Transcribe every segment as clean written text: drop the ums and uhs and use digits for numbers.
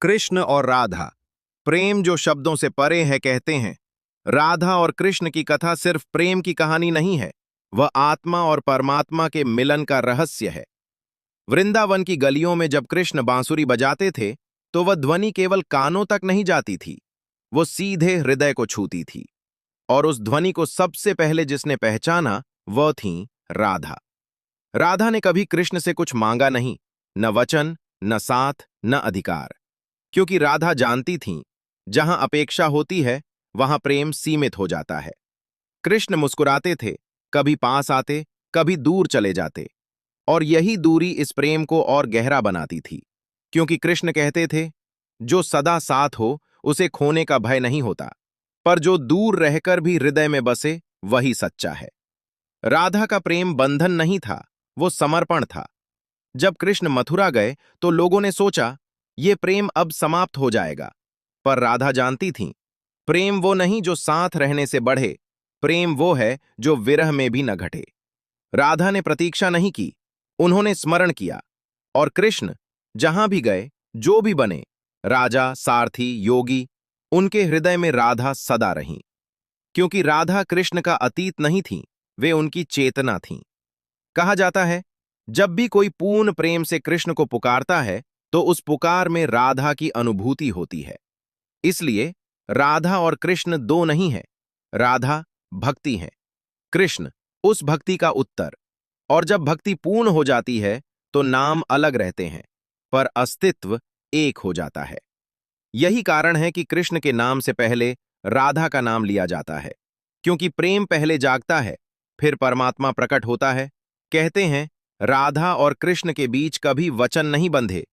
कृष्ण और राधा। प्रेम जो शब्दों से परे है, कहते हैं। राधा और कृष्ण की कथा सिर्फ प्रेम की कहानी नहीं है, वह आत्मा और परमात्मा के मिलन का रहस्य है। वृंदावन की गलियों में जब कृष्ण बांसुरी बजाते थे, तो वह ध्वनि केवल कानों तक नहीं जाती थी, वो सीधे हृदय को छूती थी। और उस ध्वनि को सबसे पहले जिसने पहचाना, वह थी राधा। राधा ने कभी कृष्ण से कुछ मांगा नहीं, न वचन, न साथ, न अधिकार। क्योंकि राधा जानती थीं, जहां अपेक्षा होती है, वहां प्रेम सीमित हो जाता है। कृष्ण मुस्कुराते थे, कभी पास आते, कभी दूर चले जाते। और यही दूरी इस प्रेम को और गहरा बनाती थी। क्योंकि कृष्ण कहते थे, जो सदा साथ हो, उसे खोने का भय नहीं होता। पर जो दूर रहकर भी हृदय में बसे, वही सच्चा है। राधा का प्रेम बंधन नहीं था, वो समर्पण था। जब कृष्ण मथुरा गए, तो लोगों ने सोचा, ये प्रेम अब समाप्त हो जाएगा। पर राधा जानती थीं, प्रेम वो नहीं जो साथ रहने से बढ़े, प्रेम वो है जो विरह में भी न घटे। राधा ने प्रतीक्षा नहीं की, उन्होंने स्मरण किया। और कृष्ण जहां भी गए, जो भी बने, राजा, सारथी, योगी, उनके हृदय में राधा सदा रहीं। क्योंकि राधा कृष्ण का अतीत नहीं थी, वे उनकी चेतना थीं। कहा जाता है, जब भी कोई पूर्ण प्रेम से कृष्ण को पुकारता है, तो उस पुकार में राधा की अनुभूति होती है। इसलिए राधा और कृष्ण दो नहीं है, राधा भक्ति है, कृष्ण उस भक्ति का उत्तर। और जब भक्ति पूर्ण हो जाती है, तो नाम अलग रहते हैं, पर अस्तित्व एक हो जाता है। यही कारण है कि कृष्ण के नाम से पहले राधा का नाम लिया जाता है। क्योंकि प्रेम पहले जागता है, फिर परमात्मा प्रकट होता है। कहते हैं, राधा और कृष्ण के बीच कभी वचन नहीं बंधे,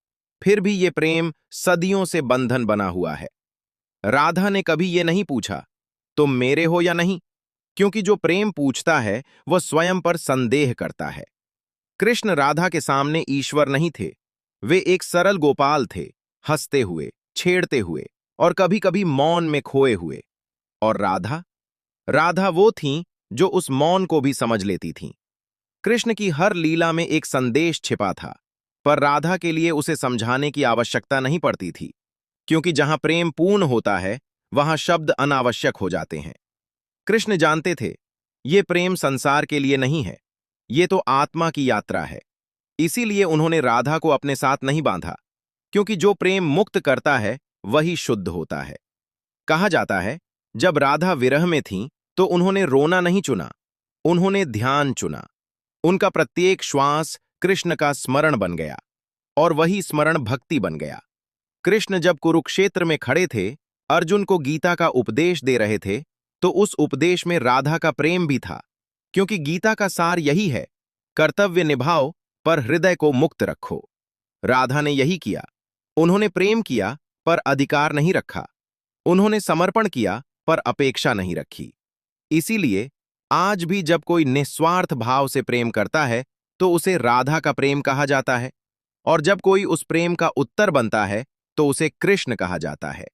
फिर भी ये प्रेम सदियों से बंधन बना हुआ है। राधा ने कभी ये नहीं पूछा, तुम मेरे हो या नहीं। क्योंकि जो प्रेम पूछता है, वह स्वयं पर संदेह करता है। कृष्ण राधा के सामने ईश्वर नहीं थे, वे एक सरल गोपाल थे, हंसते हुए, छेड़ते हुए, और कभी कभी मौन में खोए हुए। और राधा, राधा वो थीं जो उस मौन को भी समझ लेती थीं। कृष्ण की हर लीला में एक संदेश छिपा था, पर राधा के लिए उसे समझाने की आवश्यकता नहीं पड़ती थी। क्योंकि जहां प्रेम पूर्ण होता है, वहां शब्द अनावश्यक हो जाते हैं। कृष्ण जानते थे, ये प्रेम संसार के लिए नहीं है, ये तो आत्मा की यात्रा है। इसीलिए उन्होंने राधा को अपने साथ नहीं बांधा। क्योंकि जो प्रेम मुक्त करता है, वही शुद्ध होता है। कहा जाता है, जब राधा विरह में थीं, तो उन्होंने रोना नहीं चुना, उन्होंने ध्यान चुना। उनका प्रत्येक श्वास कृष्ण का स्मरण बन गया, और वही स्मरण भक्ति बन गया। कृष्ण जब कुरुक्षेत्र में खड़े थे, अर्जुन को गीता का उपदेश दे रहे थे, तो उस उपदेश में राधा का प्रेम भी था। क्योंकि गीता का सार यही है, कर्तव्य निभाओ, पर हृदय को मुक्त रखो। राधा ने यही किया। उन्होंने प्रेम किया, पर अधिकार नहीं रखा। उन्होंने समर्पण किया, पर अपेक्षा नहीं रखी। इसीलिए आज भी जब कोई निस्वार्थ भाव से प्रेम करता है, तो उसे राधा का प्रेम कहा जाता है। और जब कोई उस प्रेम का उत्तर बनता है, तो उसे कृष्ण कहा जाता है।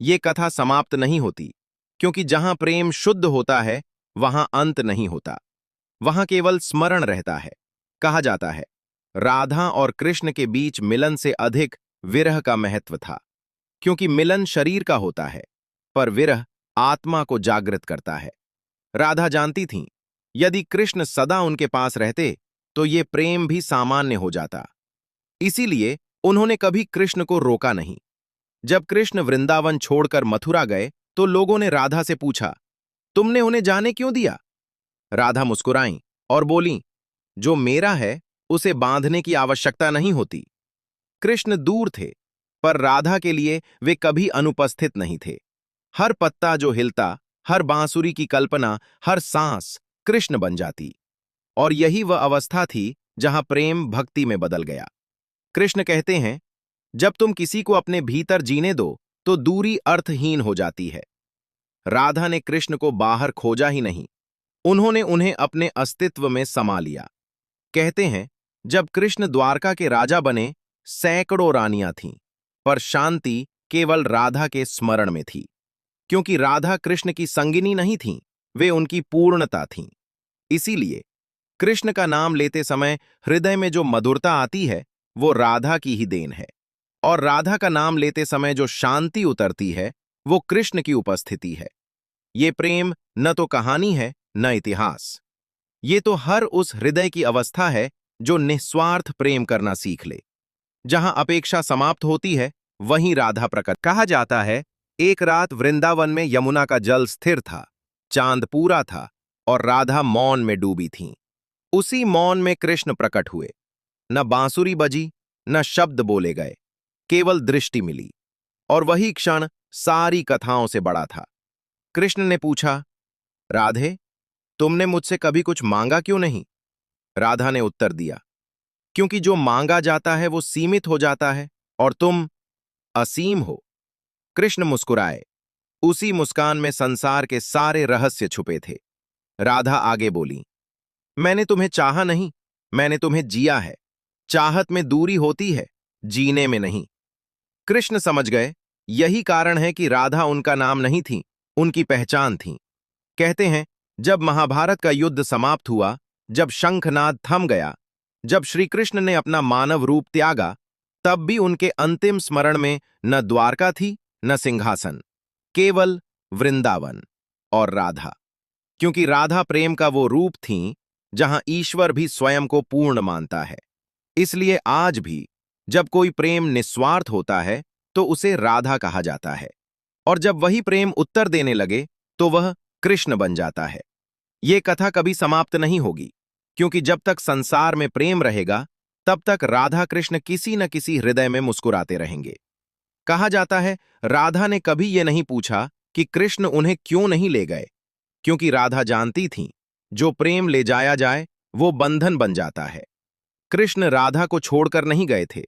ये कथा समाप्त नहीं होती, क्योंकि जहां प्रेम शुद्ध होता है, वहां अंत नहीं होता, वहां केवल स्मरण रहता है। कहा जाता है, राधा और कृष्ण के बीच मिलन से अधिक विरह का महत्व था। क्योंकि मिलन शरीर का होता है, पर विरह आत्मा को जागृत करता है। राधा जानती थीं, यदि कृष्ण सदा उनके पास रहते, तो ये प्रेम भी सामान्य हो जाता। इसीलिए उन्होंने कभी कृष्ण को रोका नहीं। जब कृष्ण वृंदावन छोड़कर मथुरा गए, तो लोगों ने राधा से पूछा, तुमने उन्हें जाने क्यों दिया। राधा मुस्कुराईं और बोलीं, जो मेरा है, उसे बांधने की आवश्यकता नहीं होती। कृष्ण दूर थे, पर राधा के लिए वे कभी अनुपस्थित नहीं थे। हर पत्ता जो हिलता, हर बांसुरी की कल्पना, हर सांस कृष्ण बन जाती। और यही वह अवस्था थी जहां प्रेम भक्ति में बदल गया। कृष्ण कहते हैं, जब तुम किसी को अपने भीतर जीने दो, तो दूरी अर्थहीन हो जाती है। राधा ने कृष्ण को बाहर खोजा ही नहीं, उन्होंने उन्हें अपने अस्तित्व में समा लिया। कहते हैं, जब कृष्ण द्वारका के राजा बने, सैकड़ों रानियां थीं, पर शांति केवल राधा के स्मरण में थी। क्योंकि राधा कृष्ण की संगिनी नहीं थीं, वे उनकी पूर्णता थीं। इसीलिए कृष्ण का नाम लेते समय हृदय में जो मधुरता आती है, वो राधा की ही देन है। और राधा का नाम लेते समय जो शांति उतरती है वो कृष्ण की उपस्थिति है। ये प्रेम न तो कहानी है न इतिहास। ये तो हर उस हृदय की अवस्था है जो निस्वार्थ प्रेम करना सीख ले। जहां अपेक्षा समाप्त होती है वहीं राधा प्रकट। कहा जाता है एक रात वृंदावन में यमुना का जल स्थिर था, चांद पूरा था और राधा मौन में डूबी थीं। उसी मौन में कृष्ण प्रकट हुए। न बांसुरी बजी, न शब्द बोले गए, केवल दृष्टि मिली। और वही क्षण सारी कथाओं से बड़ा था। कृष्ण ने पूछा, राधे, तुमने मुझसे कभी कुछ मांगा क्यों नहीं? राधा ने उत्तर दिया, क्योंकि जो मांगा जाता है वो सीमित हो जाता है और तुम असीम हो। कृष्ण मुस्कुराए। उसी मुस्कान में संसार के सारे रहस्य छुपे थे। राधा आगे बोली, मैंने तुम्हें चाहा नहीं, मैंने तुम्हें जिया है। चाहत में दूरी होती है, जीने में नहीं। कृष्ण समझ गए, यही कारण है कि राधा उनका नाम नहीं थी, उनकी पहचान थी। कहते हैं, जब महाभारत का युद्ध समाप्त हुआ, जब शंखनाद थम गया, जब श्री कृष्ण ने अपना मानव रूप त्यागा, तब भी उनके अंतिम स्मरण में न द्वारका थी न सिंहासन, केवल वृंदावन और राधा। क्योंकि राधा प्रेम का वो रूप थीं जहां ईश्वर भी स्वयं को पूर्ण मानता है। इसलिए आज भी जब कोई प्रेम निस्वार्थ होता है तो उसे राधा कहा जाता है, और जब वही प्रेम उत्तर देने लगे तो वह कृष्ण बन जाता है। ये कथा कभी समाप्त नहीं होगी, क्योंकि जब तक संसार में प्रेम रहेगा तब तक राधा कृष्ण किसी न किसी हृदय में मुस्कुराते रहेंगे। कहा जाता है राधा ने कभी ये नहीं पूछा कि कृष्ण उन्हें क्यों नहीं ले गए, क्योंकि राधा जानती थी जो प्रेम ले जाया जाए वो बंधन बन जाता है। कृष्ण राधा को छोड़कर नहीं गए थे,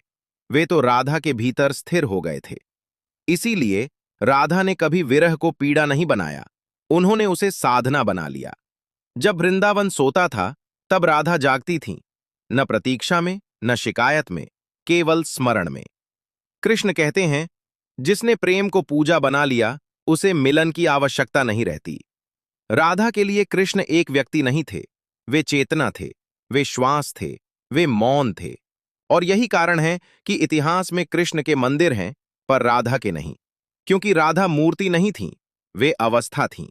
वे तो राधा के भीतर स्थिर हो गए थे। इसीलिए राधा ने कभी विरह को पीड़ा नहीं बनाया, उन्होंने उसे साधना बना लिया। जब वृंदावन सोता था तब राधा जागती थीं, न प्रतीक्षा में न शिकायत में, केवल स्मरण में। कृष्ण कहते हैं, जिसने प्रेम को पूजा बना लिया उसे मिलन की आवश्यकता नहीं रहती। राधा के लिए कृष्ण एक व्यक्ति नहीं थे, वे चेतना थे, वे श्वास थे, वे मौन थे। और यही कारण है कि इतिहास में कृष्ण के मंदिर हैं पर राधा के नहीं, क्योंकि राधा मूर्ति नहीं थी, वे अवस्था थीं।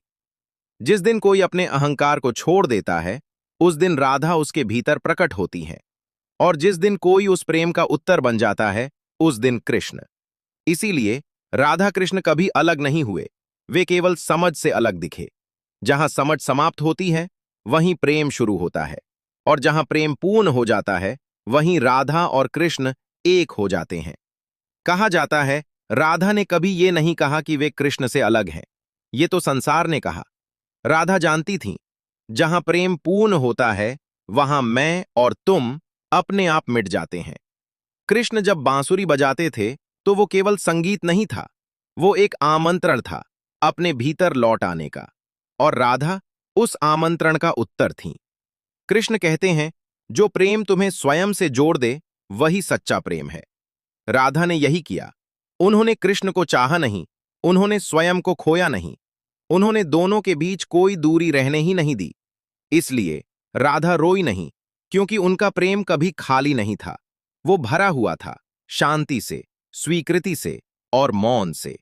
जिस दिन कोई अपने अहंकार को छोड़ देता है उस दिन राधा उसके भीतर प्रकट होती हैं, और जिस दिन कोई उस प्रेम का उत्तर बन जाता है उस दिन कृष्ण। इसीलिए राधा कृष्ण कभी अलग नहीं हुए, वे केवल समझ से अलग दिखे। जहां समझ समाप्त होती है वहीं प्रेम शुरू होता है, और जहां प्रेम पूर्ण हो जाता है वहीं राधा और कृष्ण एक हो जाते हैं। कहा जाता है राधा ने कभी ये नहीं कहा कि वे कृष्ण से अलग हैं, ये तो संसार ने कहा। राधा जानती थीं, जहां प्रेम पूर्ण होता है वहां मैं और तुम अपने आप मिट जाते हैं। कृष्ण जब बांसुरी बजाते थे तो वो केवल संगीत नहीं था, वो एक आमंत्रण था अपने भीतर लौट आने का, और राधा उस आमंत्रण का उत्तर थी। कृष्ण कहते हैं, जो प्रेम तुम्हें स्वयं से जोड़ दे वही सच्चा प्रेम है। राधा ने यही किया। उन्होंने कृष्ण को चाहा नहीं, उन्होंने स्वयं को खोया नहीं, उन्होंने दोनों के बीच कोई दूरी रहने ही नहीं दी। इसलिए राधा रोई नहीं, क्योंकि उनका प्रेम कभी खाली नहीं था, वो भरा हुआ था शांति से, स्वीकृति से और मौन से।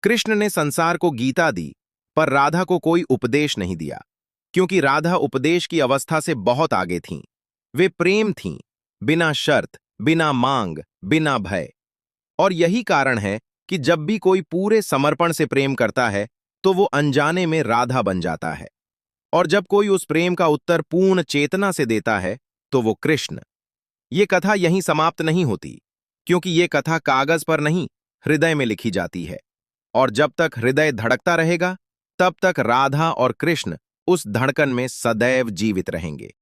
कृष्ण ने संसार को गीता दी पर राधा को कोई उपदेश नहीं दिया, क्योंकि राधा उपदेश की अवस्था से बहुत आगे थीं। वे प्रेम थीं, बिना शर्त, बिना मांग, बिना भय। और यही कारण है कि जब भी कोई पूरे समर्पण से प्रेम करता है तो वो अनजाने में राधा बन जाता है, और जब कोई उस प्रेम का उत्तर पूर्ण चेतना से देता है तो वो कृष्ण। ये कथा यहीं समाप्त नहीं होती, क्योंकि ये कथा कागज पर नहीं, हृदय में लिखी जाती है। और जब तक हृदय धड़कता रहेगा तब तक राधा और कृष्ण उस धड़कन में सदैव जीवित रहेंगे।